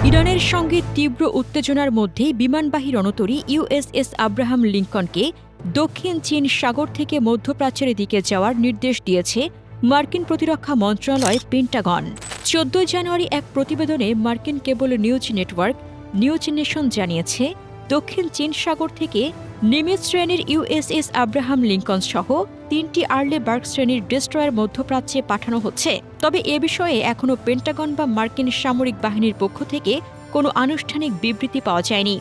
ইরানের সঙ্গে তীব্র উত্তেজনার মধ্যেই বিমানবাহী রণতরী ইউএসএস আব্রাহাম লিঙ্কনকে দক্ষিণ চীন সাগর থেকে মধ্যপ্রাচ্যের দিকে যাওয়ার নির্দেশ দিয়েছে মার্কিন প্রতিরক্ষা মন্ত্রণালয় পেন্টাগন। ১৪ জানুয়ারি এক প্রতিবেদনে মার্কিন কেবল নিউজ নেটওয়ার্ক নিউজ নেশন জানিয়েছে, দক্ষিণ চীন সাগর থেকে নিমিৎজ শ্রেণীর ইউএসএস আব্রাহাম লিঙ্কন সহ ৩টি আর্লেবার্গ শ্রেণীর ডেস্ট্রয়ার মধ্যপ্রাচ্যে পাঠানো হচ্ছে। তবে এ বিষয়ে এখনও পেন্টাগন বা মার্কিন সামরিক বাহিনীর পক্ষ থেকে কোনো আনুষ্ঠানিক বিবৃতি পাওয়া যায়নি।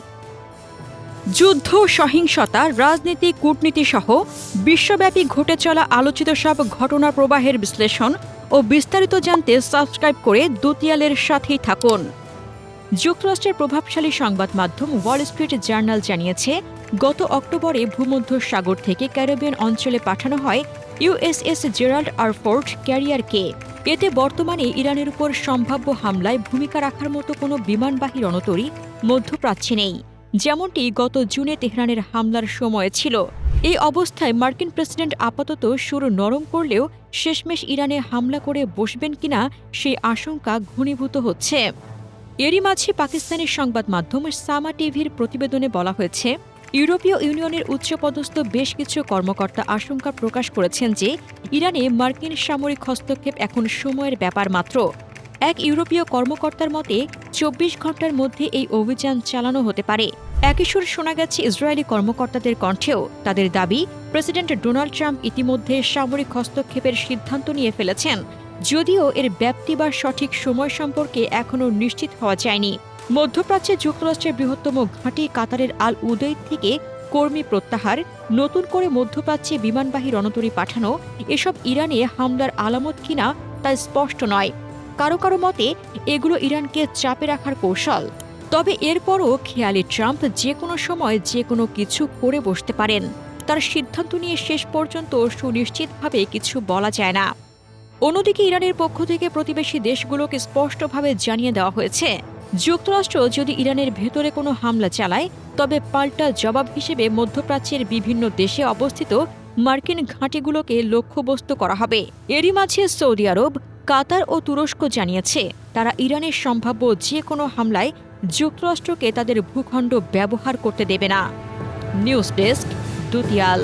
যুদ্ধ, সহিংসতা, রাজনীতি, কূটনীতি সহ বিশ্বব্যাপী ঘটে চলা আলোচিত সব ঘটনা প্রবাহের বিশ্লেষণ ও বিস্তারিত জানতে সাবস্ক্রাইব করে দুতিয়ালের সাথেই থাকুন। যুক্তরাষ্ট্রের প্রভাবশালী সংবাদ মাধ্যম ওয়াল স্ট্রিট জার্নাল জানিয়েছে, গত অক্টোবরে ভূমধ্য সাগর থেকে ক্যারিবিয়ান অঞ্চলে পাঠানো হয় ইউএসএস জেরাল্ড আর ফোর্ড ক্যারিয়ারকে। এতে বর্তমানে ইরানের উপর সম্ভাব্য হামলায় ভূমিকা রাখার মতো কোনো বিমানবাহী রণতরী মধ্যপ্রাচ্যে নেই, যেমনটি গত জুনে তেহরানের হামলার সময় ছিল। এই অবস্থায় মার্কিন প্রেসিডেন্ট আপাতত সুর নরম করলেও শেষমেশ ইরানে হামলা করে বসবেন কিনা সেই আশঙ্কা ঘনীভূত হচ্ছে। এরই মাঝে পাকিস্তানি সংবাদ মাধ্যম সামা টিভির প্রতিবেদনে বলা হয়েছে, ইউরোপীয় ইউনিয়নের উচ্চপদস্থ বেশ কিছু কর্মকর্তা আশঙ্কা প্রকাশ করেছেন যে ইরানে মার্কিন সামরিক হস্তক্ষেপ এখন সময়ের ব্যাপার মাত্র। এক ইউরোপীয় কর্মকর্তার মতে ২৪ ঘণ্টার মধ্যে এই অভিযান চালানো হতে পারে। একই সুর শোনা গেছে ইসরায়েলি কর্মকর্তাদের কণ্ঠেও। তাদের দাবি, প্রেসিডেন্ট ডোনাল্ড ট্রাম্প ইতিমধ্যে সামরিক হস্তক্ষেপের সিদ্ধান্ত নিয়ে ফেলেছেন, যদিও এর ব্যাপ্তি বা সঠিক সময় সম্পর্কে এখনও নিশ্চিত হওয়া যায়নি। মধ্যপ্রাচ্যে যুক্তরাষ্ট্রের বৃহত্তম ঘাঁটি কাতারের আল উদৈদ থেকে কর্মী প্রত্যাহার, নতুন করে মধ্যপ্রাচ্যে বিমানবাহী রণতরী পাঠানো, এসব ইরানে হামলার আলামত কিনা তা স্পষ্ট নয়। কারো কারো মতে এগুলো ইরানকে চাপে রাখার কৌশল। তবে এরপরও খেয়ালি ট্রাম্প যে কোনো সময় যে কোনো কিছু করে বসতে পারেন। তার সিদ্ধান্ত নিয়ে শেষ পর্যন্ত সুনিশ্চিতভাবে কিছু বলা যায় না। অন্যদিকে ইরানের পক্ষ থেকে প্রতিবেশী দেশগুলোকে স্পষ্টভাবে জানিয়ে দেওয়া হয়েছে, যুক্তরাষ্ট্র যদি ইরানের ভেতরে কোনো হামলা চালায়, তবে পাল্টা জবাব হিসেবে মধ্যপ্রাচ্যের বিভিন্ন দেশে অবস্থিত মার্কিন ঘাঁটিগুলোকে লক্ষ্যবস্তু করা হবে। এরই মাঝে সৌদি আরব, কাতার ও তুরস্ক জানিয়েছে, তারা ইরানের সম্ভাব্য যে কোনো হামলায় যুক্তরাষ্ট্রকে তাদের ভূখণ্ড ব্যবহার করতে দেবে না। News desk, দুতিয়াল।